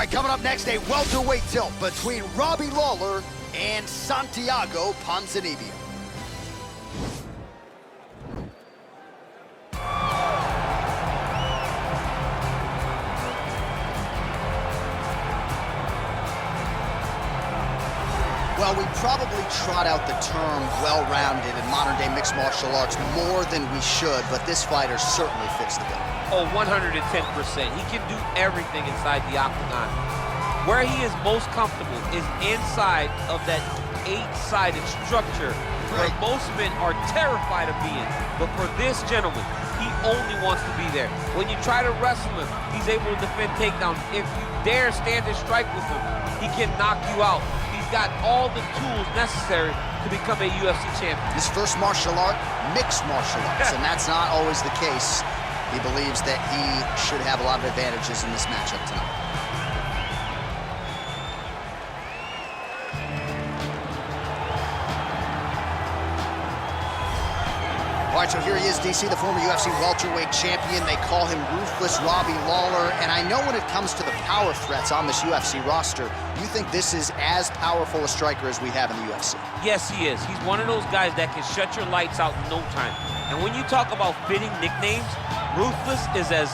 right, coming up next, a welterweight tilt between Robbie Lawler and Santiago Ponzinibbio. Well, we probably trot out the term well-rounded in modern-day mixed martial arts more than we should, but this fighter certainly fits the bill. Oh, 110%. He can do everything inside the octagon. Where he is most comfortable is inside of that 8-sided structure where most men are terrified of being. But for this gentleman, he only wants to be there. When you try to wrestle him, he's able to defend takedowns. If you dare stand and strike with him, he can knock you out. He's got all the tools necessary to become a UFC champion. His first martial art, mixed martial arts, and that's not always the case. He believes that he should have a lot of advantages in this matchup tonight. All right, so here he is, DC, the former UFC welterweight champion. They call him Ruthless Robbie Lawler. And I know when it comes to the power threats on this UFC roster, you think this is as powerful a striker as we have in the UFC? Yes, he is. He's one of those guys that can shut your lights out in no time. And when you talk about fitting nicknames, Ruthless is as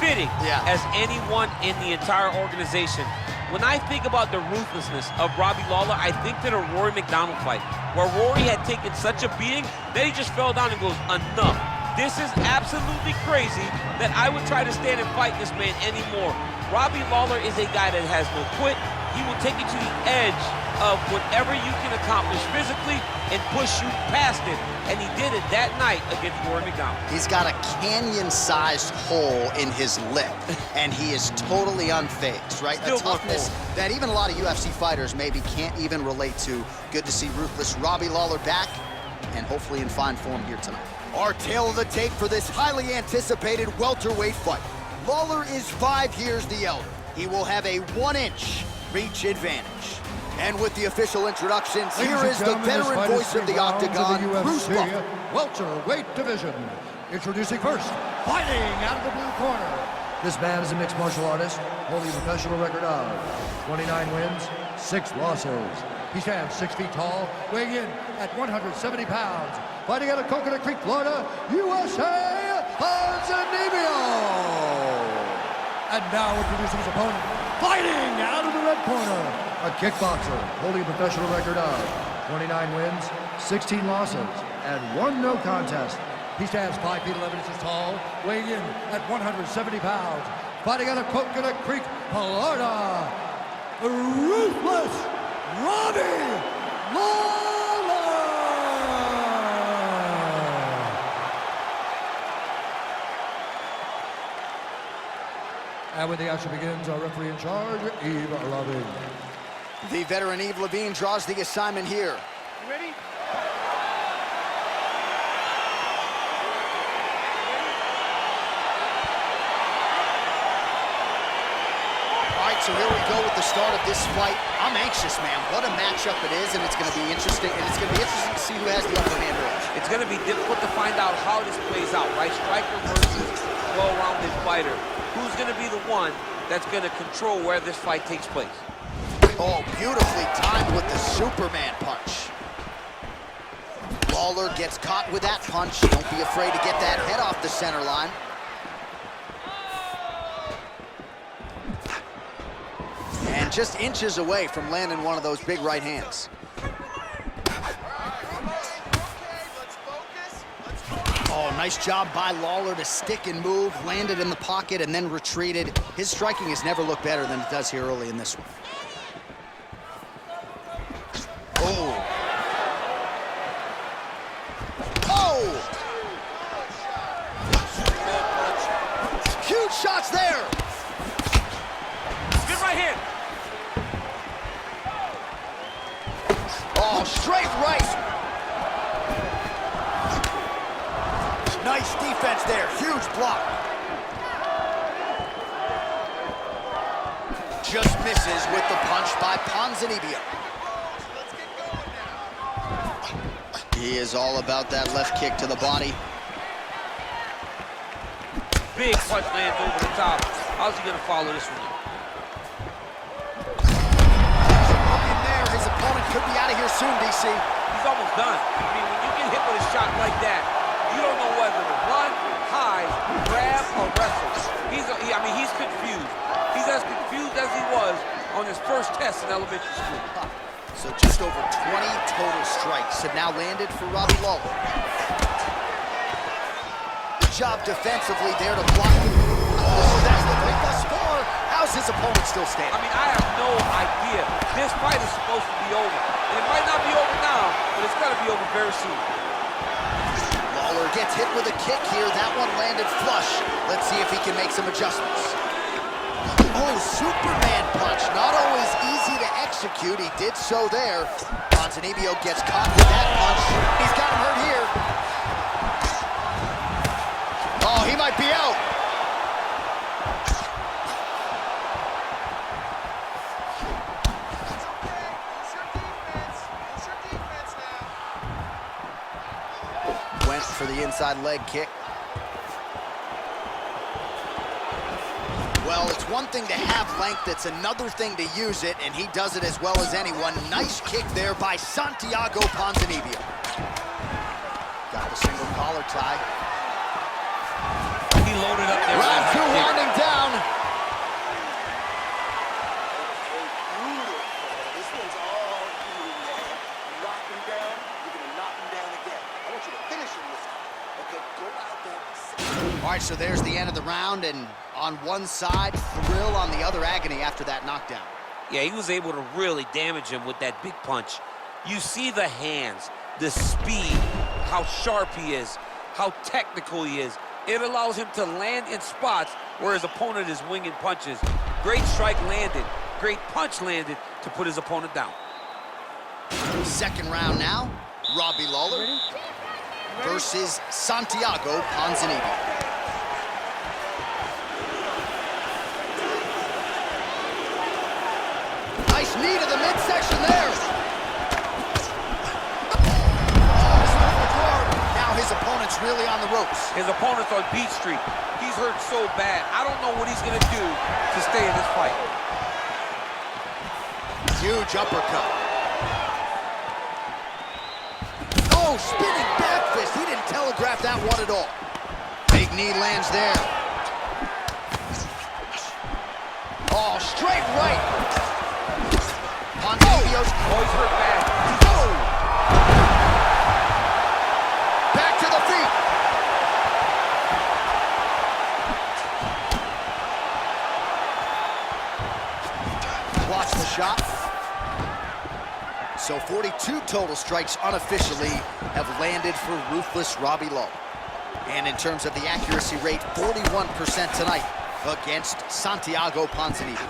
fitting as anyone in the entire organization. When I think about the ruthlessness of Robbie Lawler, I think to the Rory McDonald fight, where Rory had taken such a beating that he just fell down and goes, enough. This is absolutely crazy that I would try to stand and fight this man anymore. Robbie Lawler is a guy that has no quit. He will take you to the edge of whatever you can accomplish physically and push you past it. And he did it that night against Rory McDonald. He's got a canyon-sized hole in his lip, and he is totally unfazed, right? Still a toughness that even a lot of UFC fighters maybe can't even relate to. Good to see Ruthless Robbie Lawler back, and hopefully in fine form here tonight. Our tale of the tape for this highly anticipated welterweight fight. Lawler is 5 years the elder. He will have a 1-inch reach advantage. And with the official introductions, here is the veteran voice of the Octagon, Bruce Buck. Welterweight division. Introducing first, fighting out of the blue corner. This man is a mixed martial artist, holding a professional record of 29 wins, 6 losses. He stands 6 feet tall, weighing in at 170 pounds. Fighting out of Coconut Creek, Florida, USA, Ponzinibbio. And now introducing his opponent, fighting out of the red corner, a kickboxer holding a professional record of 29 wins, 16 losses, and 1 no contest. He stands 5 feet 11 inches tall, weighing in at 170 pounds. Fighting out of Coconut Creek, Florida, Ruthless Robbie Lawler! And when the action begins, our referee in charge, Yves Levine. The veteran Yves Levine draws the assignment here. You ready? All right, so here we go with the start of this fight. I'm anxious, man. What a matchup it is, and it's going to be interesting. And it's going to be interesting to see who has the upper hand early. It's going to be difficult to find out how this plays out, right? Striker versus well-rounded fighter. Who's going to be the one that's going to control where this fight takes place? Oh, beautifully timed with the Superman punch. Lawler gets caught with that punch. Don't be afraid to get that head off the center line. And just inches away from landing one of those big right hands. Oh, nice job by Lawler to stick and move, landed in the pocket, and then retreated. His striking has never looked better than it does here early in this one. Oh. Oh! Huge shots there! Good right hand. Oh, straight right! Nice defense there, huge block. Just misses with the punch by Ponzinibbio. He is all about that left kick to the body. Big punch lands over the top. How's he gonna follow this one? soon, DC. He's almost done. I mean, when you get hit with a shot like that, you don't know whether to run, hide, grab, or wrestle. He's confused. He's as confused as he was on his first test in elementary school. So just over 20 total strikes have now landed for Robbie Lawler. Good job defensively there to block. That's the pick thus far. How's his opponent still standing? I mean, I have no idea. This fight is supposed to be over. And it might not be over now, but it's got to be over very soon. Lawler gets hit with a kick here. That one landed flush. Let's see if he can make some adjustments. Oh, Superman punch. Not always easy to execute. He did so there. Ponzinibbio gets caught with that punch. He's got him hurt here. Oh, he might be out. Went for the inside leg kick. Well, it's one thing to have length, it's another thing to use it, and he does it as well as anyone. Nice kick there by Santiago Ponzinibbio. Got the single collar tie. He loaded up there. Round two winding down. This one's all you, man. You knock him down, you're gonna knock him down again. I want you to finish him this time. Okay, go out there. All right, so there's the end of the round, and on one side, thrill, on the other, agony after that knockdown. Yeah, he was able to really damage him with that big punch. You see the hands, the speed, how sharp he is, how technical he is. It allows him to land in spots where his opponent is winging punches. Great strike landed, great punch landed to put his opponent down. Second round now, Robbie Lawler versus Santiago Ponzinibbio. Nice knee to the midsection there. Now his opponent's really on the ropes. His opponent's on Beat Street. He's hurt so bad. I don't know what he's going to do to stay in this fight. Huge uppercut. Oh, spinning back fist. He didn't telegraph that one at all. Big knee lands there. Oh, straight right. Ponzinibbio's. Oh, he's hurt bad. Oh! Back to the feet. Blocks the shot. So 42 total strikes unofficially have landed for ruthless Robbie Lawler. And in terms of the accuracy rate, 41% tonight against Santiago Ponzinibbio.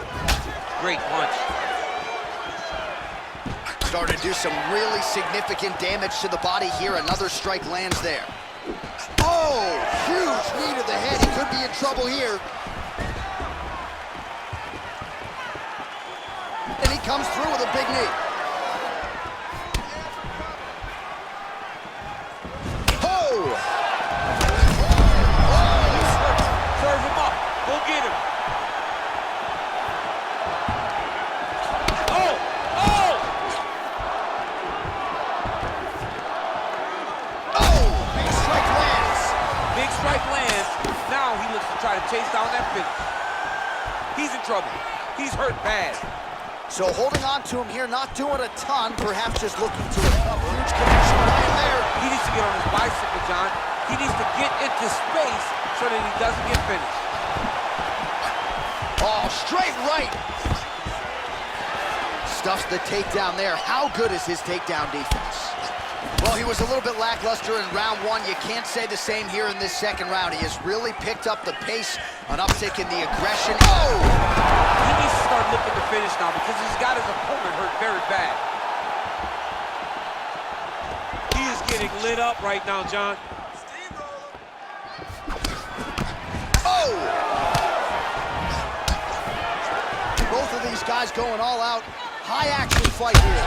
Great punch. Starting to do some really significant damage to the body here. Another strike lands there. Oh, huge knee to the head. He could be in trouble here. And he comes through with a big knee. Oh! Serve him up. Go get him. Oh! Oh! Oh! Big strike lands. Big strike lands. Now he looks to try to chase down that finish. He's in trouble. He's hurt bad. So holding on to him here, not doing a ton, perhaps just looking to recover. Huge connection by him there. He needs to get on his bicycle, John. He needs to get into space so that he doesn't get finished. Oh, straight right. Stuffs the takedown there. How good is his takedown defense? Well, he was a little bit lackluster in round one. You can't say the same here in this second round. He has really picked up the pace, an uptick in the aggression. Oh! He needs to start looking to finish now because he's got his opponent hurt very bad. He is getting lit up right now, John. Oh! Both of these guys going all out. High action fight here.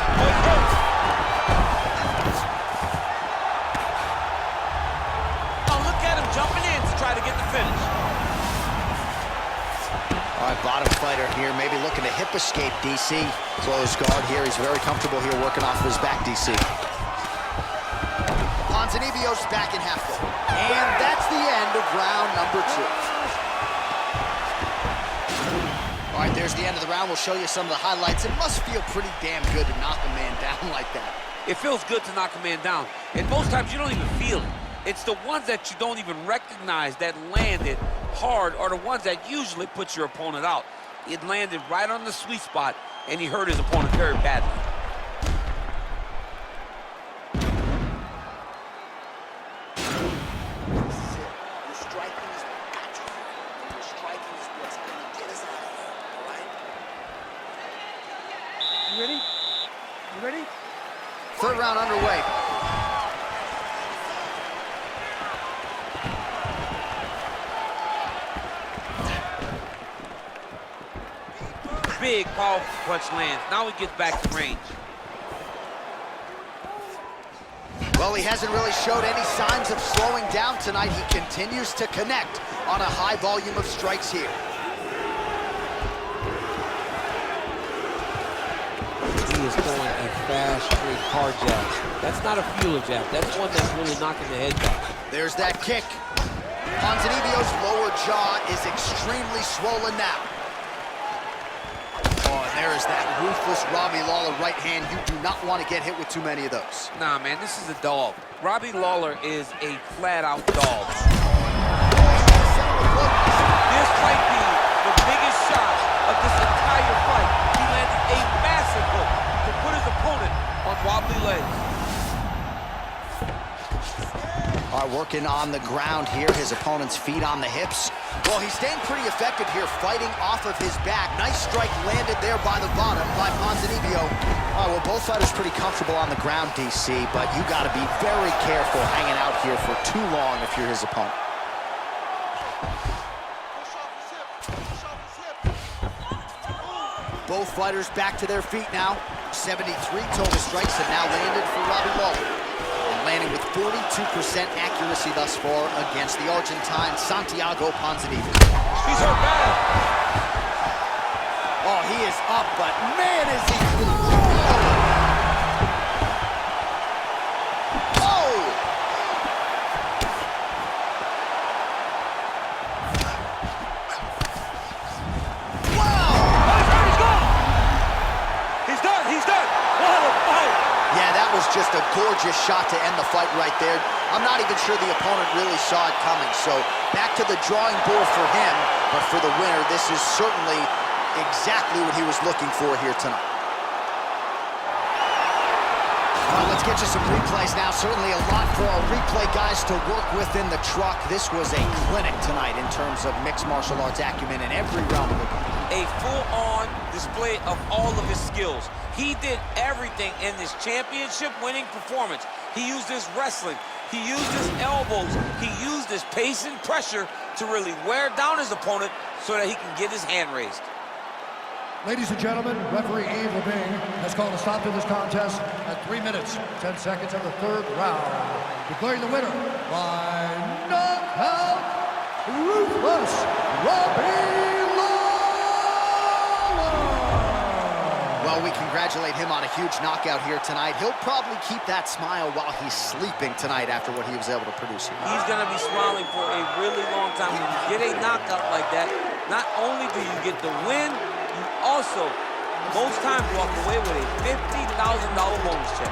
Oh, look at him jumping in to try to get the finish. All right, Bottom fighter here, maybe looking to hip escape, DC. Close guard here. He's very comfortable here working off of his back, DC. Ponzinibbio's back in half guard. And that's the end of round number 2. All right, there's the end of the round. We'll show you some of the highlights. It must feel pretty damn good to knock a man down like that. It feels good to knock a man down. And most times you don't even feel it. It's the ones that you don't even recognize that landed hard are the ones that usually put your opponent out. It landed right on the sweet spot, and he hurt his opponent very badly. You're striking his atrophy. You're striking his wrist. Get his eye, all right? You ready? You ready? Third round underway. Big, powerful punch lands. Now he gets back to range. Well, he hasn't really showed any signs of slowing down tonight. He continues to connect on a high volume of strikes here. He is throwing a fast, straight, hard jab. That's not a feeler jab. That's one that's really knocking the head back. There's that kick. Ponzinibbio's lower jaw is extremely swollen now. Oh, and there is that ruthless Robbie Lawler right hand. You do not want to get hit with too many of those. Nah, man, this is a dog. Robbie Lawler is a flat-out dog. This might be the biggest shot of this entire fight. He landed a massive hook to put his opponent on wobbly legs. All right, working on the ground here. His opponent's feet on the hips. Well, he's staying pretty effective here, fighting off of his back. Nice strike landed there by the bottom by Ponzinibbio. All right, well, both fighters pretty comfortable on the ground, DC, but you got to be very careful hanging out here for too long if you're his opponent. Both fighters back to their feet now. 73 total strikes have now landed for Robbie Lawler. Landing with 42% accuracy thus far against the Argentine Santiago Ponzinibbio. He's hurt bad. Oh, he is up, but man, is he... Oh! Wow! He's gone! He's done, he's done! What a fight! Yeah, that was just a gorgeous shot to end the fight right there. I'm not even sure the opponent really saw it coming. So back to the drawing board for him, but for the winner, this is certainly exactly what he was looking for here tonight. All right, let's get you some replays now. Certainly a lot for our replay guys to work with in the truck. This was a clinic tonight in terms of mixed martial arts acumen in every realm of the game. A full-on display of all of his skills. He did everything in this championship-winning performance. He used his wrestling. He used his elbows. He used his pace and pressure to really wear down his opponent so that he can get his hand raised. Ladies and gentlemen, referee Yves Levine has called a stop to this contest at 3 minutes, 10 seconds of the third round, declaring the winner by knockout, ruthless Robbie Lawler. Well, we congratulate him on a huge knockout here tonight. He'll probably keep that smile while he's sleeping tonight after what he was able to produce here. He's going to be smiling for a really long time. When you get a knockout like that, not only do you get the win, you also, most times, walk away with a $50,000 bonus check.